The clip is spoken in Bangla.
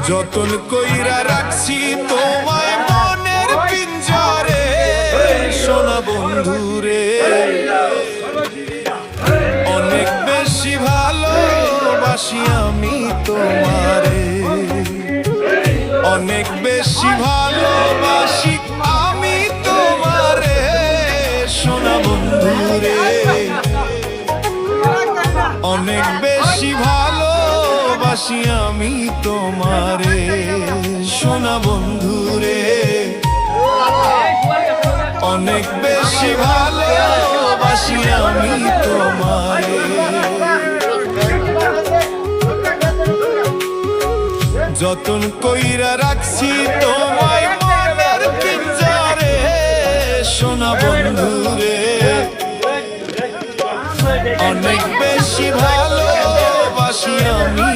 যতন কইরা রাখছি তোমায় মনের পিঞ্জরে সোনা বন্ধুরে অনেক বেশি ভালোবাসি আমি তোমারে অনেক বেশি ভালোবাসি আমি তোমারে সোনা বন্ধুরে অনেক বেশি ভালোবাসি আমি তোমারে সোনা বন্ধুরে অনেক বেশি ভালোবাসি আমি তোমারে যতন কইরা রাখছি তোমায় মনের পিঞ্জরে সোনা বন্ধুরে অনেক বেশি ভালোবাসি আমি